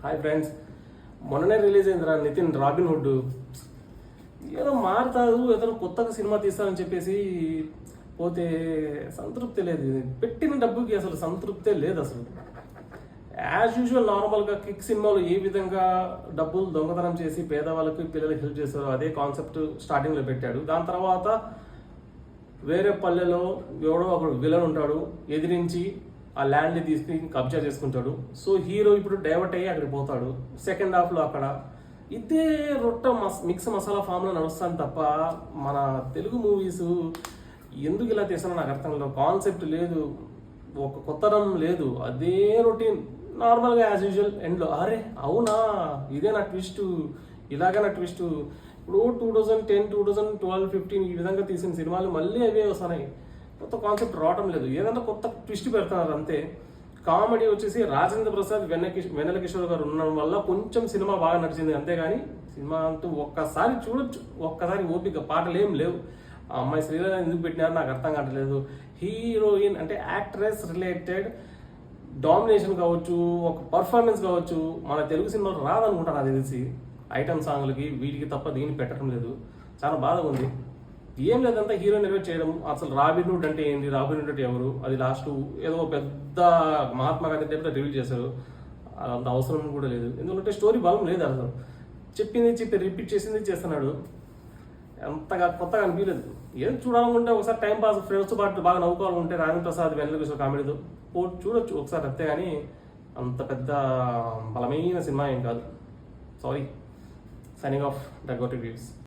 Hi friends, మొన్ననే release అయిందిరా Nitin robin hood. ఏదో మారుతారు, ఏదో కొత్తగా సినిమా తీస్తారని చెప్పేసి పోతే సంతృప్తి లేదు. పెట్టిన డబ్బుకి అసలు సంతృప్తే లేదు. అసలు యాజ్ యూజువల్ నార్మల్గా కిక్ సినిమాలు ఏ విధంగా డబ్బులు దొంగతనం చేసి పేదవాళ్ళకి పిల్లలకి హెల్ప్ చేస్తారో అదే కాన్సెప్ట్ స్టార్టింగ్లో పెట్టాడు. దాని తర్వాత వేరే పల్లెలో ఎవడో ఒకడు విలన్ ఉంటాడు, ఎదిరించి ఆ ల్యాండ్ని తీసుకుని కబ్జా చేసుకుంటాడు. సో హీరో ఇప్పుడు డైవర్ట్ అయ్యి అక్కడికి పోతాడు. సెకండ్ హాఫ్లో అక్కడ ఇదే మిక్స్ మసాలా ఫామ్లో నడుస్తాను తప్ప మన తెలుగు మూవీస్ ఎందుకు ఇలా తీస్తానో నాకు అర్థం లేదు. కాన్సెప్ట్ లేదు, ఒక కొత్తదనం లేదు, అదే రొటీన్ నార్మల్గా యాజ్ యూజువల్ ఎండ్లో అరే అవునా ఇదే నా ట్విస్ట్, ఇలాగే నా ట్విస్ట్. ఇప్పుడు 2010, 2012, 2015 ఈ విధంగా తీసిన సినిమాలు మళ్ళీ అవే వస్తున్నాయి. కొత్త కాన్సెప్ట్ రావటం లేదు, ఏదైనా కొత్త ట్విస్ట్ పెడుతున్నారు అంతే. కామెడీ వచ్చేసి రాజేంద్ర ప్రసాద్, వెన్నెల కిషోర్ గారు ఉండడం వల్ల కొంచెం సినిమా బాగా నడిచింది, అంతేగాని సినిమా అంటూ ఒక్కసారి చూడొచ్చు, ఒక్కసారి ఓపిక. పాటలు ఏం లేవు. ఆ అమ్మాయి శ్రీలీల ఎందుకు పెట్టినారో నాకు అర్థం కావట్లేదు. హీరోయిన్ అంటే యాక్ట్రెస్ రిలేటెడ్ డామినేషన్ కావచ్చు, ఒక పర్ఫార్మెన్స్ కావచ్చు, మన తెలుగు సినిమాలో రాదనుకుంటాను నాకు తెలిసి. ఐటమ్ సాంగ్లకి వీటికి తప్ప దీన్ని పెట్టడం లేదు. చాలా బాధగా ఉంది. ఏం లేదంతా హీరో నెరవేట్ చేయడం. అసలు రాబిన్ హుడ్ అంటే ఏంటి, రాబిన్ హుడ్ అంటే ఎవరు, అది లాస్ట్ ఏదో పెద్ద మహాత్మా గాంధీ టైప్లో రివీల్ చేశారు. అంత అవసరం కూడా లేదు, ఎందుకంటే స్టోరీ బలం లేదు. అసలు చెప్పి రిపీట్ చేసింది చేస్తున్నాడు. అంతగా కొత్తగా అనిపించలేదు. ఏదో చూడాలనుకుంటే ఒకసారి టైం పాస్ ఫ్రెండ్స్తో పాటు బాగా నవ్వుకోవాలనుకుంటే రాజేంద్ర ప్రసాద్, వెన్నెల కిషోర్ కామెడీతో చూడొచ్చు ఒకసారి, అంతేగాని అంత పెద్ద బలమైన సినిమా ఏం కాదు. Sorry, signing off the goat reviews.